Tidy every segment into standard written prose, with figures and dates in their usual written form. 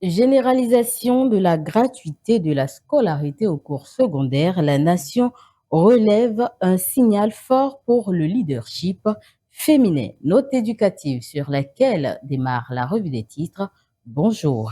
Généralisation de la gratuité de la scolarité au cours secondaire, la nation relève un signal fort pour le leadership féminin. Note éducative sur laquelle démarre la revue des titres. Bonjour.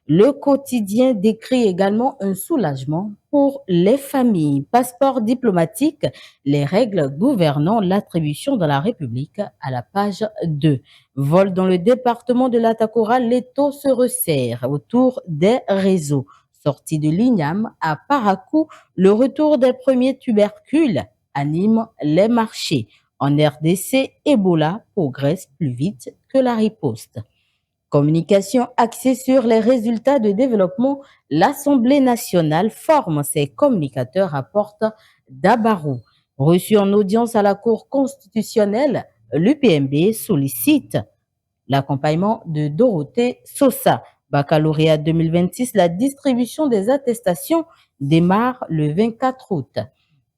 Le quotidien décrit également un soulagement pour les familles. Passeport diplomatique, les règles gouvernant l'attribution dans la République à la page 2. Vol dans le département de l'Atakora, les taux se resserrent autour des réseaux. Sortie de l'INAM à Parakou, le retour des premiers tubercules anime les marchés. En RDC, Ebola progresse plus vite que la riposte. Communication axée sur les résultats de développement, l'Assemblée nationale forme ses communicateurs, rapporte Dabarou. Reçu en audience à la Cour constitutionnelle, l'UPMB sollicite l'accompagnement de Dorothée Sosa. Baccalauréat 2026, la distribution des attestations démarre le 24 août.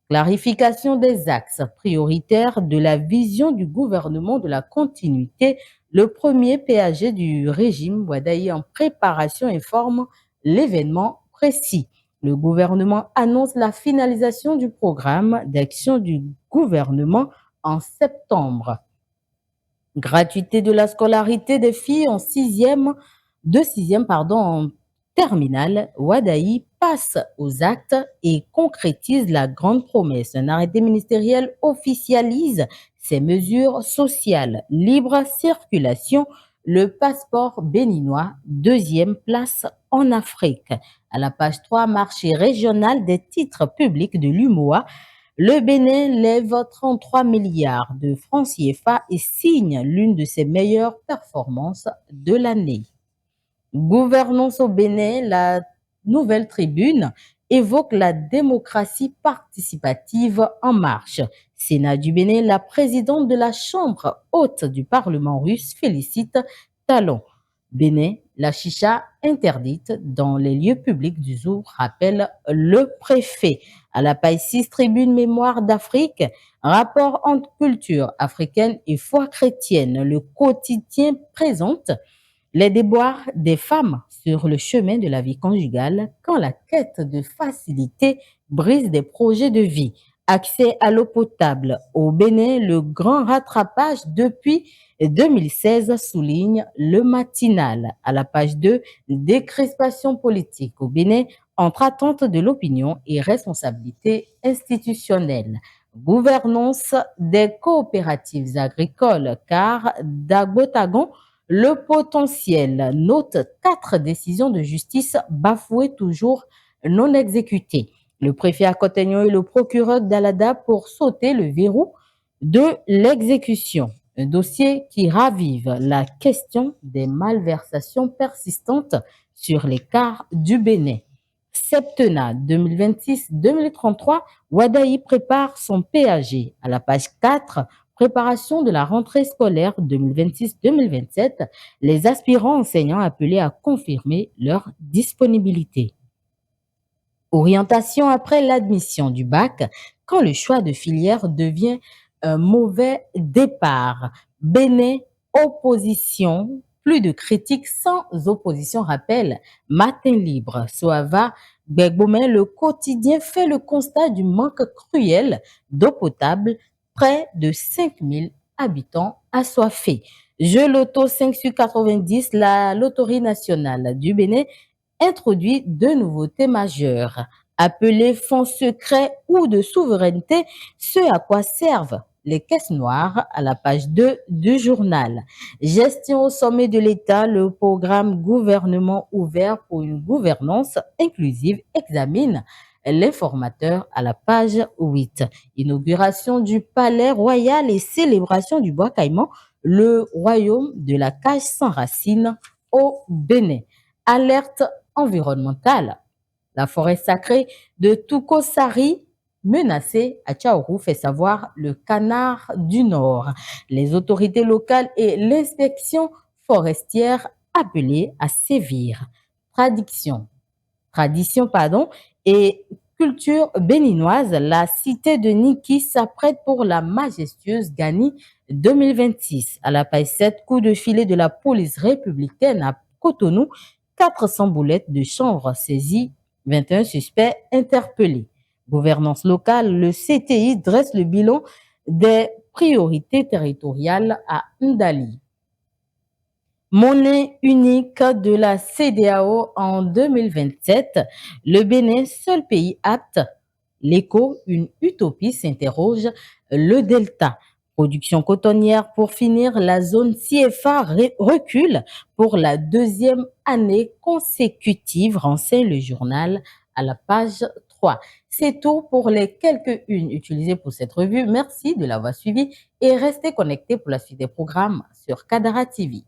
Clarification des axes prioritaires de la vision du gouvernement de la continuité. Le premier PAG du régime Ouadaï en préparation informe l'événement précis. Le gouvernement annonce la finalisation du programme d'action du gouvernement en septembre. Gratuité de la scolarité des filles en en terminale, Ouadaï passe aux actes et concrétise la grande promesse. Un arrêté ministériel officialise ces mesures sociales. Libre circulation, le passeport béninois, deuxième place en Afrique. À la page 3, marché régional des titres publics de l'UMOA, le Bénin lève 33 milliards de francs CFA et signe l'une de ses meilleures performances de l'année. Gouvernance au Bénin, la nouvelle tribune évoque la démocratie participative en marche. Sénat du Bénin, la présidente de la Chambre haute du Parlement russe félicite Talon. Bénin, la chicha interdite dans les lieux publics du Zour, rappelle le préfet. À la page 6, tribune mémoire d'Afrique, rapport entre culture africaine et foi chrétienne. Le quotidien présente les déboires des femmes sur le chemin de la vie conjugale quand la quête de facilité brise des projets de vie. Accès à l'eau potable. Au Bénin, le grand rattrapage depuis 2016 souligne le matinal. À la page 2, décrispation politique au Bénin entre attente de l'opinion et responsabilité institutionnelle. Gouvernance des coopératives agricoles, car d'Agbotagon, le potentiel note 4 décisions de justice bafouées toujours non exécutées. Le préfet à Cotegnon et le procureur d'Alada pour sauter le verrou de l'exécution. Un dossier qui ravive la question des malversations persistantes sur les cars du Bénin. Septennat 2026-2033, Ouadaï prépare son PAG. À la page 4, préparation de la rentrée scolaire 2026-2027, les aspirants enseignants appelés à confirmer leur disponibilité. Orientation après l'admission du bac, quand le choix de filière devient un mauvais départ. Bénin, opposition, plus de critiques sans opposition, rappelle Matin Libre. Soava Gbegbomen, le quotidien fait le constat du manque cruel d'eau potable, près de 5000 habitants assoiffés. Jeu Loto 5 sur 90, la loterie nationale du Bénin introduit deux nouveautés majeures. Appelés fonds secrets ou de souveraineté, ce à quoi servent les caisses noires à la page 2 du journal. Gestion au sommet de l'État, le programme gouvernement ouvert pour une gouvernance inclusive examine l'informateur à la page 8. Inauguration du palais royal et célébration du bois caïman, le royaume de la cage sans racines au Bénin. Alerte environnementale. La forêt sacrée de Tukosari menacée à Tchaourou, fait savoir le Canard du Nord. Les autorités locales et l'inspection forestière appelées à sévir. Tradition et culture béninoise, la cité de Niki s'apprête pour la majestueuse Gani 2026. À la page 7, coup de filet de la police républicaine à Cotonou, 400 boulettes de chanvre saisies, 21 suspects interpellés. Gouvernance locale, le CTI dresse le bilan des priorités territoriales à Ndali. Monnaie unique de la CEDEAO en 2027, le Bénin, seul pays apte. L'écho, une utopie, s'interroge. Le Delta, production cotonnière pour finir, la zone CFA recule pour la deuxième année consécutive, renseigne le journal à la page 3. C'est tout pour les quelques-unes utilisées pour cette revue. Merci de l'avoir suivi et restez connectés pour la suite des programmes sur Kadara TV.